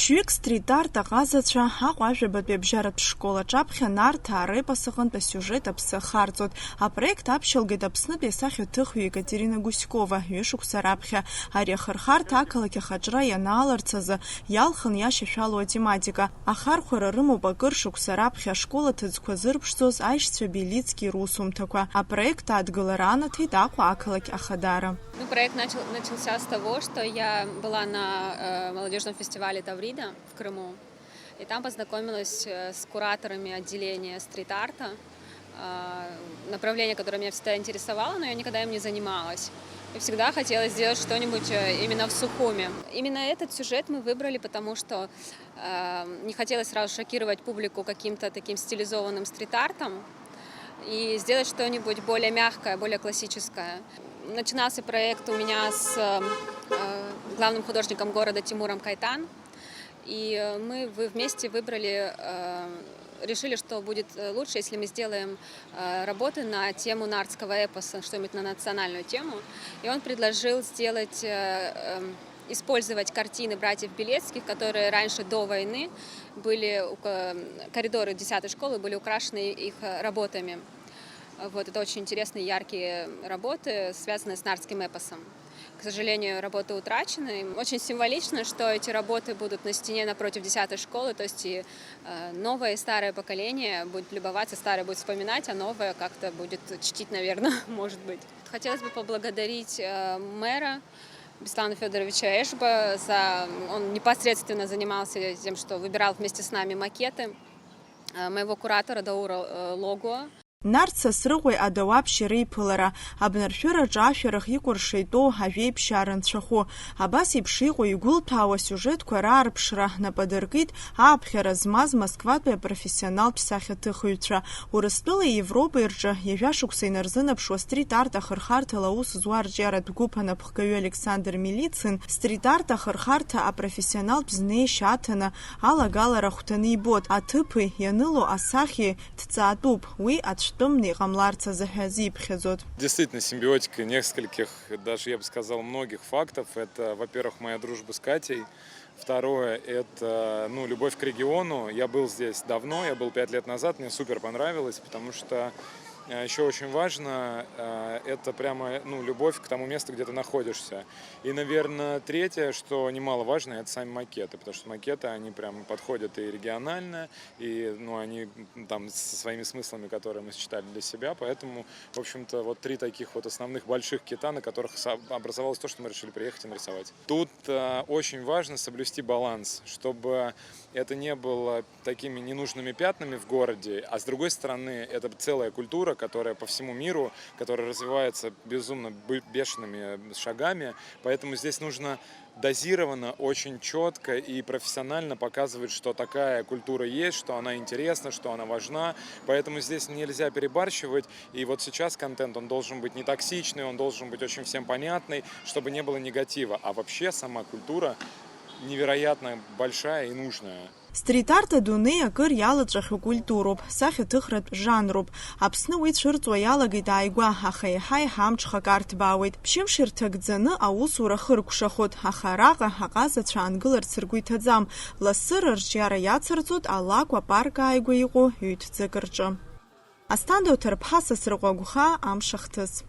Ԥшьҩык стрит-арт аҟазацәа Аҟәажәабатәи абжьаратә школ аҿаԥхьа Нарҭаа репос аҟынтә асиужет аԥсы ахарҵоит. Апроект аԥшьалгеит Аԥснытәи асахьаҭыхҩы Екатерина Гуськова ҩышықәса раԥхьа. Ари ахырхарҭа ақалақь ахаҿра ианааларц азы иалхын иашьашәалоу атематика. Ахархәара рымоуп акыр шықәса раԥхьа ашкол аҭыӡқәа зырԥшӡоз аишьцәа Белицки русумҭақәа. Апроект адгылара анаҭеит Аҟәа ақалақь ахадара. Проект начался с того, что я была на молодежном фестивале Таврида в Крыму, и там познакомилась с кураторами отделения стрит-арта, направление, которое меня всегда интересовало, но я никогда им не занималась. И всегда хотела сделать что-нибудь именно в Сухуми. Именно этот сюжет мы выбрали, потому что не хотелось сразу шокировать публику каким-то таким стилизованным стрит-артом и сделать что-нибудь более мягкое, более классическое. Начинался проект у меня с главным художником города Тимуром Кайтан, и мы вместе решили, что будет лучше, если мы сделаем работы на тему нартского эпоса, что-нибудь на национальную тему. И он предложил использовать картины братьев Белецких, которые раньше, до войны, коридоры 10-й школы были украшены их работами. Вот, это очень интересные, яркие работы, связанные с нартским эпосом. К сожалению, работы утрачены. Очень символично, что эти работы будут на стене напротив 10-й школы, то есть и новое и старое поколение будет любоваться, старое будет вспоминать, а новое как-то будет чтить, наверное, может быть. Хотелось бы поблагодарить мэра Беслана Федоровича Эшба. Он непосредственно занимался тем, что выбирал вместе с нами макеты, моего куратора Даура Логуа. Нарҭ Сасрыҟәеи адауаԥшьи реиԥылара, абнаршәыраҿы ашәарах икәырша итәоу ажәеиԥшьаа рынцәахәы. Абас еиԥш иҟоу игәылҭәаауа сиужетқәа раарԥшра нападыркит ааԥхьара змаз Москватәи апрофессионалтә сахьаҭыхыҩцәа. Урыстәылеи Европеи рҿы иажәашықәса инарзынаԥшуа стрит-арт ахырхарҭала аус зуа арҿиаратә гәыԥ анапхгаҩы Александр Милицин стрит-арт ахырхарҭа апрофессионалтә знеишьа аҭаны алагалара хәҭаны ибот. Аҭыԥи ианыло асахьеи ҭҵаатәуп. Уи Действительно, симбиотика нескольких, даже я бы сказал, многих фактов. Это, во-первых, моя дружба с Катей. Второе, это любовь к региону. Я был здесь давно, я был 5 лет назад, мне супер понравилось, потому что еще очень важно, это прямо любовь к тому месту, где ты находишься. И, наверное, третье, что немаловажно, это сами макеты, потому что макеты, они прям подходят и регионально, и они там со своими смыслами, которые мы сочетали для себя, поэтому, в общем-то, вот 3 таких вот основных больших кита, на которых образовалось то, что мы решили приехать и нарисовать. Тут очень важно соблюсти баланс, чтобы это не было такими ненужными пятнами в городе, а с другой стороны, это целая культура, которая по всему миру, которая развивается безумно бешеными шагами, поэтому здесь нужно дозированно, очень четко и профессионально показывать, что такая культура есть, что она интересна, что она важна, поэтому здесь нельзя перебарщивать, и вот сейчас контент, он должен быть не токсичный, он должен быть очень всем понятный, чтобы не было негатива, а вообще сама культура невероятно большая и нужная. Стрит-арт адунеи акыр иалаҵәахьоу культуроуп, сахьаҭыхратә жанроуп. Аԥсны уи цәырҵуа иалагеит ааигәа, аха еиҳа амҽхак арҭбаауеит. Ԥшьымш ирҭагӡаны аусура хыркәшахоит, аха араҟа аҟазацәа аангыларц ргәы иҭаӡам. Лассы рырҿиара иацырҵоит алакә апарк ааигәа иҟоу ҩ-ҭӡык рҿы. Асҭанда Уҭарԥҳа, Сасрыҟәа Агәхаа, Амш ахҭыс.